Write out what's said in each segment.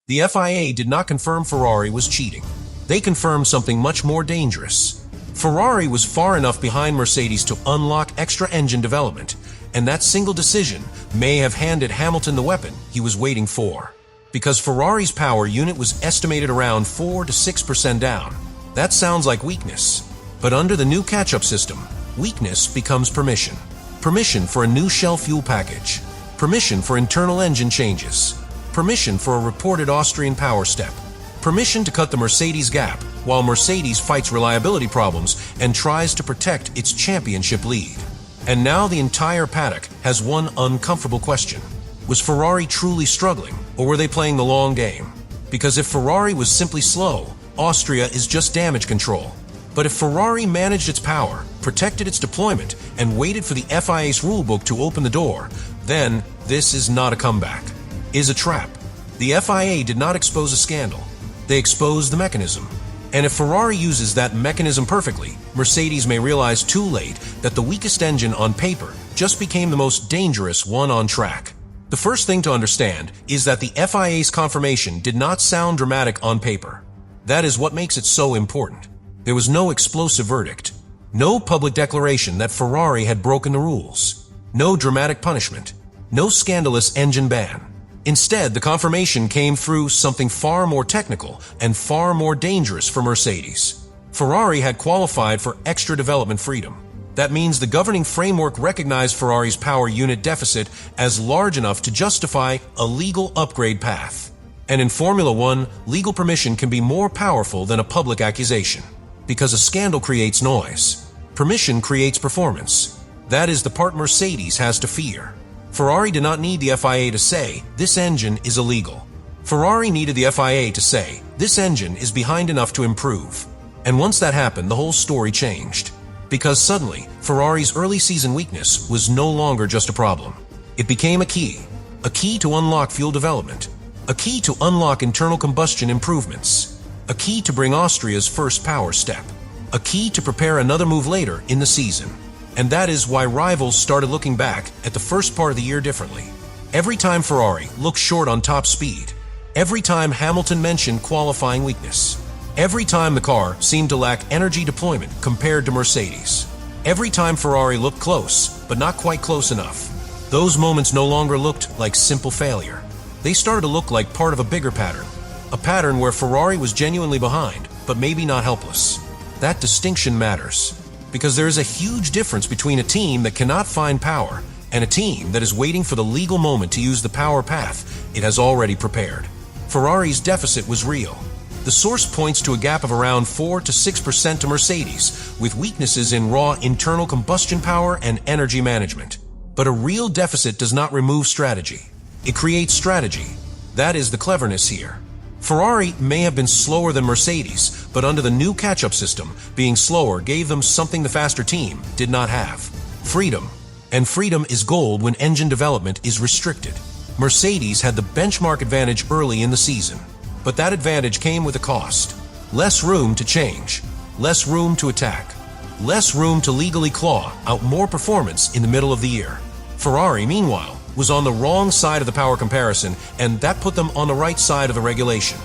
The FIA did not confirm Ferrari was cheating. They confirmed something much more dangerous. Ferrari was far enough behind Mercedes to unlock extra engine development, and that single decision may have handed Hamilton the weapon he was waiting for. Because Ferrari's power unit was estimated around 4 to 6% down. That sounds like weakness. But under the new catch-up system, weakness becomes permission. Permission for a new shell fuel package. Permission for internal engine changes. Permission for a reported Austrian power step. Permission to cut the Mercedes gap while Mercedes fights reliability problems and tries to protect its championship lead. And now the entire paddock has one uncomfortable question. Was Ferrari truly struggling, or were they playing the long game? Because if Ferrari was simply slow, Austria is just damage control. But if Ferrari managed its power, protected its deployment, and waited for the FIA's rulebook to open the door, then this is not a comeback. It is a trap. The FIA did not expose a scandal. They exposed the mechanism. And if Ferrari uses that mechanism perfectly, Mercedes may realize too late that the weakest engine on paper just became the most dangerous one on track. The first thing to understand is that the FIA's confirmation did not sound dramatic on paper. That is what makes it so important. There was no explosive verdict, no public declaration that Ferrari had broken the rules, no dramatic punishment, no scandalous engine ban. Instead, the confirmation came through something far more technical and far more dangerous for Mercedes. Ferrari had qualified for extra development freedom. That means the governing framework recognized Ferrari's power unit deficit as large enough to justify a legal upgrade path. And in Formula One, legal permission can be more powerful than a public accusation. Because a scandal creates noise. Permission creates performance. That is the part Mercedes has to fear. Ferrari did not need the FIA to say, this engine is illegal. Ferrari needed the FIA to say, this engine is behind enough to improve. And once that happened, the whole story changed. Because suddenly, Ferrari's early season weakness was no longer just a problem. It became a key to unlock fuel development, a key to unlock internal combustion improvements, a key to bring Austria's first power step, a key to prepare another move later in the season. And that is why rivals started looking back at the first part of the year differently. Every time Ferrari looked short on top speed, every time Hamilton mentioned qualifying weakness, every time the car seemed to lack energy deployment compared to Mercedes, every time Ferrari looked close, but not quite close enough, those moments no longer looked like simple failure. They started to look like part of a bigger pattern, a pattern where Ferrari was genuinely behind, but maybe not helpless. That distinction matters, because there is a huge difference between a team that cannot find power and a team that is waiting for the legal moment to use the power path it has already prepared. Ferrari's deficit was real. The source points to a gap of around 4 to 6% to Mercedes, with weaknesses in raw internal combustion power and energy management. But a real deficit does not remove strategy. It creates strategy. That is the cleverness here. Ferrari may have been slower than Mercedes, but under the new catch-up system, being slower gave them something the faster team did not have: freedom. And freedom is gold when engine development is restricted. Mercedes had the benchmark advantage early in the season, but that advantage came with a cost. Less room to change, less room to attack, less room to legally claw out more performance in the middle of the year. Ferrari, meanwhile, was on the wrong side of the power comparison, and that put them on the right side of the regulation.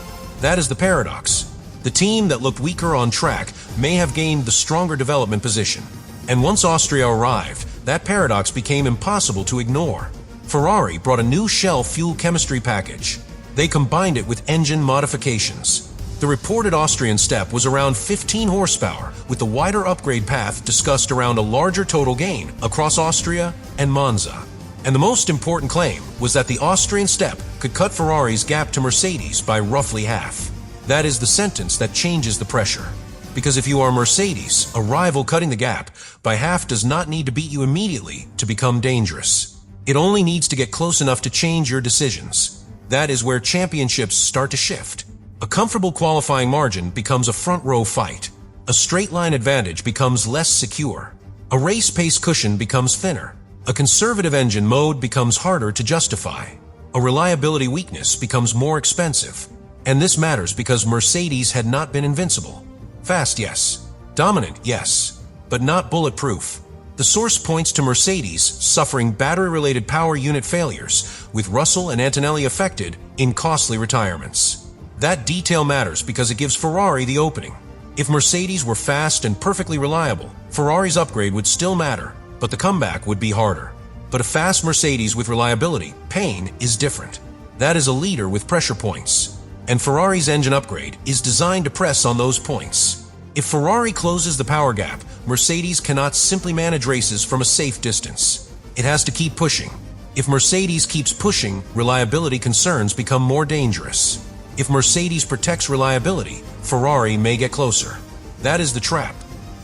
That is the paradox. The team that looked weaker on track may have gained the stronger development position. And once Austria arrived, that paradox became impossible to ignore. Ferrari brought a new shell fuel chemistry package. They combined it with engine modifications. The reported Austrian step was around 15 horsepower, with the wider upgrade path discussed around a larger total gain across Austria and Monza. And the most important claim was that the Austrian step could cut Ferrari's gap to Mercedes by roughly half. That is the sentence that changes the pressure. Because if you are Mercedes, a rival cutting the gap by half does not need to beat you immediately to become dangerous. It only needs to get close enough to change your decisions. That is where championships start to shift. A comfortable qualifying margin becomes a front-row fight. A straight-line advantage becomes less secure. A race pace cushion becomes thinner. A conservative engine mode becomes harder to justify. A reliability weakness becomes more expensive. And this matters because Mercedes had not been invincible. Fast, yes. Dominant, yes. But not bulletproof. The source points to Mercedes suffering battery-related power unit failures, with Russell and Antonelli affected in costly retirements. That detail matters because it gives Ferrari the opening. If Mercedes were fast and perfectly reliable, Ferrari's upgrade would still matter, but the comeback would be harder. But a fast Mercedes with reliability, pain, is different. That is a leader with pressure points. And Ferrari's engine upgrade is designed to press on those points. If Ferrari closes the power gap, Mercedes cannot simply manage races from a safe distance. It has to keep pushing. If Mercedes keeps pushing, reliability concerns become more dangerous. If Mercedes protects reliability, Ferrari may get closer. That is the trap.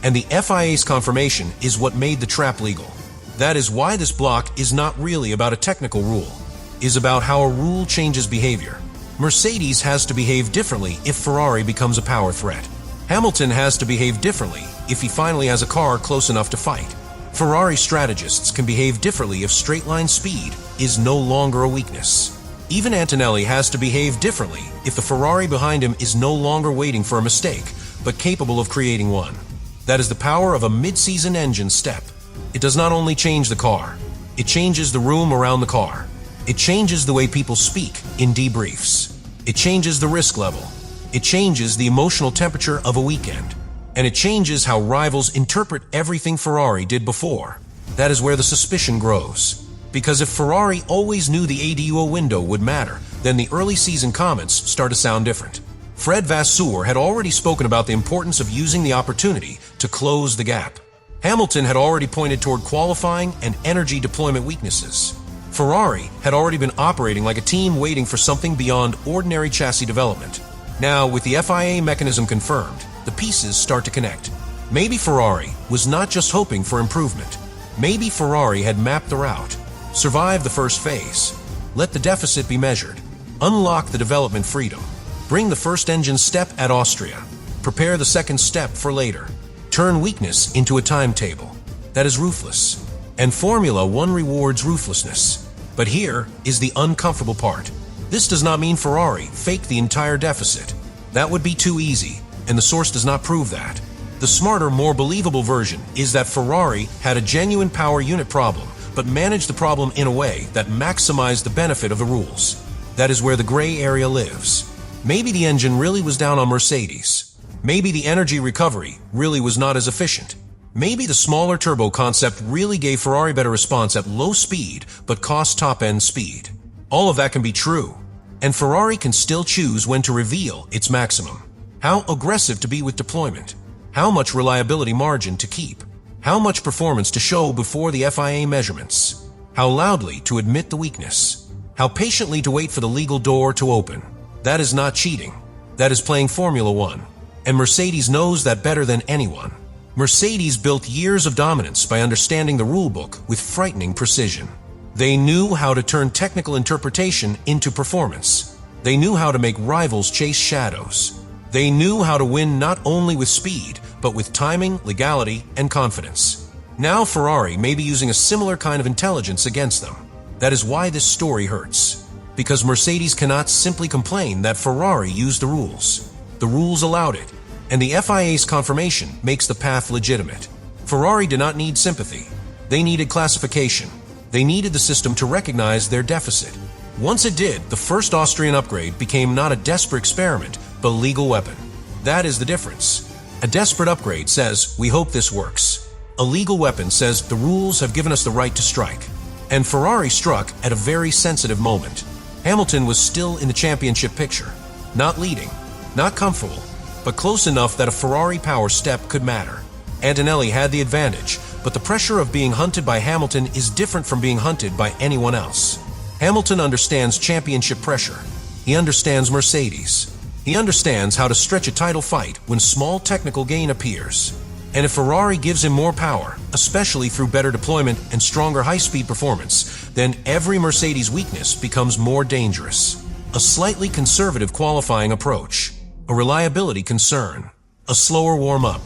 And the FIA's confirmation is what made the trap legal. That is why this block is not really about a technical rule. It is about how a rule changes behavior. Mercedes has to behave differently if Ferrari becomes a power threat. Hamilton has to behave differently if he finally has a car close enough to fight. Ferrari strategists can behave differently if straight-line speed is no longer a weakness. Even Antonelli has to behave differently if the Ferrari behind him is no longer waiting for a mistake, but capable of creating one. That is the power of a mid-season engine step. It does not only change the car, it changes the room around the car. It changes the way people speak in debriefs. It changes the risk level. It changes the emotional temperature of a weekend. And it changes how rivals interpret everything Ferrari did before. That is where the suspicion grows. Because if Ferrari always knew the ADUO window would matter, then the early season comments start to sound different. Fred Vasseur had already spoken about the importance of using the opportunity to close the gap. Hamilton had already pointed toward qualifying and energy deployment weaknesses. Ferrari had already been operating like a team waiting for something beyond ordinary chassis development. Now, with the FIA mechanism confirmed, the pieces start to connect. Maybe Ferrari was not just hoping for improvement. Maybe Ferrari had mapped the route, survived the first phase, let the deficit be measured, unlock the development freedom, bring the first engine step at Austria, prepare the second step for later, turn weakness into a timetable. That is ruthless. And Formula One rewards ruthlessness. But here is the uncomfortable part. This does not mean Ferrari faked the entire deficit. That would be too easy, and the source does not prove that. The smarter, more believable version is that Ferrari had a genuine power unit problem, but managed the problem in a way that maximized the benefit of the rules. That is where the gray area lives. Maybe the engine really was down on Mercedes. Maybe the energy recovery really was not as efficient. Maybe the smaller turbo concept really gave Ferrari better response at low speed, but cost top-end speed. All of that can be true, and Ferrari can still choose when to reveal its maximum. How aggressive to be with deployment, how much reliability margin to keep, how much performance to show before the FIA measurements, how loudly to admit the weakness, how patiently to wait for the legal door to open. That is not cheating. That is playing Formula One, and Mercedes knows that better than anyone. Mercedes built years of dominance by understanding the rulebook with frightening precision. They knew how to turn technical interpretation into performance. They knew how to make rivals chase shadows. They knew how to win not only with speed, but with timing, legality, and confidence. Now Ferrari may be using a similar kind of intelligence against them. That is why this story hurts. Because Mercedes cannot simply complain that Ferrari used the rules. The rules allowed it, and the FIA's confirmation makes the path legitimate. Ferrari did not need sympathy. They needed classification. They needed the system to recognize their deficit. Once it did, the first Austrian upgrade became not a desperate experiment, but a legal weapon. That is the difference. A desperate upgrade says, we hope this works. A legal weapon says, the rules have given us the right to strike. And Ferrari struck at a very sensitive moment. Hamilton was still in the championship picture. Not leading, not comfortable, but close enough that a Ferrari power step could matter. Antonelli had the advantage, but the pressure of being hunted by Hamilton is different from being hunted by anyone else. Hamilton understands championship pressure. He understands Mercedes. He understands how to stretch a title fight when small technical gain appears. And if Ferrari gives him more power, especially through better deployment and stronger high-speed performance, then every Mercedes weakness becomes more dangerous. A slightly conservative qualifying approach, a reliability concern, a slower warm-up,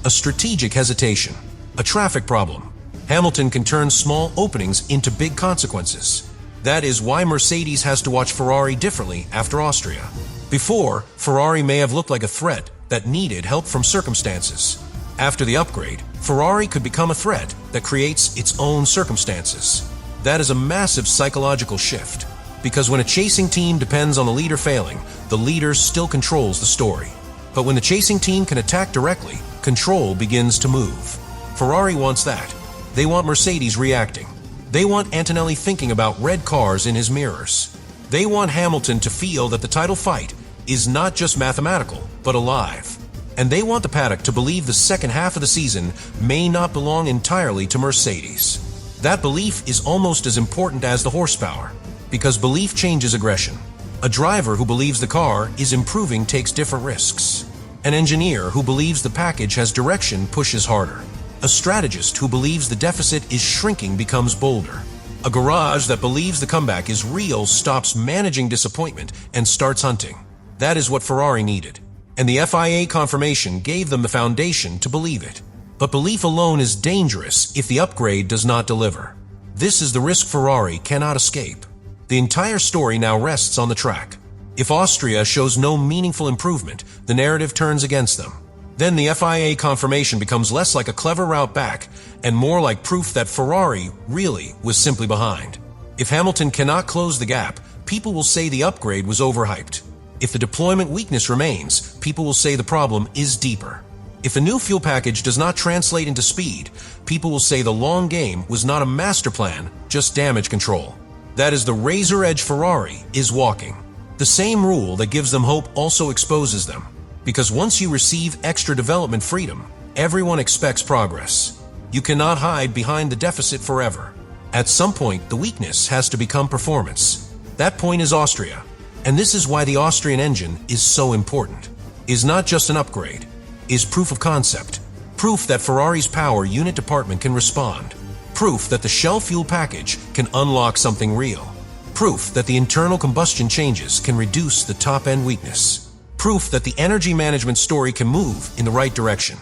a strategic hesitation, a traffic problem. Hamilton can turn small openings into big consequences. That is why Mercedes has to watch Ferrari differently after Austria. Before, Ferrari may have looked like a threat that needed help from circumstances. After the upgrade, Ferrari could become a threat that creates its own circumstances. That is a massive psychological shift, because when a chasing team depends on the leader failing, the leader still controls the story. But when the chasing team can attack directly, control begins to move. Ferrari wants that. They want Mercedes reacting. They want Antonelli thinking about red cars in his mirrors. They want Hamilton to feel that the title fight is not just mathematical, but alive. And they want the paddock to believe the second half of the season may not belong entirely to Mercedes. That belief is almost as important as the horsepower, because belief changes aggression. A driver who believes the car is improving takes different risks. An engineer who believes the package has direction pushes harder. A strategist who believes the deficit is shrinking becomes bolder. A garage that believes the comeback is real stops managing disappointment and starts hunting. That is what Ferrari needed. And the FIA confirmation gave them the foundation to believe it. But belief alone is dangerous if the upgrade does not deliver. This is the risk Ferrari cannot escape. The entire story now rests on the track. If Austria shows no meaningful improvement, the narrative turns against them. Then the FIA confirmation becomes less like a clever route back and more like proof that Ferrari really was simply behind. If Hamilton cannot close the gap, people will say the upgrade was overhyped. If the deployment weakness remains, people will say the problem is deeper. If a new fuel package does not translate into speed, people will say the long game was not a master plan, just damage control. That is the razor edge Ferrari is walking. The same rule that gives them hope also exposes them. Because once you receive extra development freedom, everyone expects progress. You cannot hide behind the deficit forever. At some point, the weakness has to become performance. That point is Austria. And this is why the Austrian engine is so important. Is not just an upgrade. Is proof of concept. Proof that Ferrari's power unit department can respond. Proof that the Shell fuel package can unlock something real. Proof that the internal combustion changes can reduce the top-end weakness. Proof that the energy management story can move in the right direction.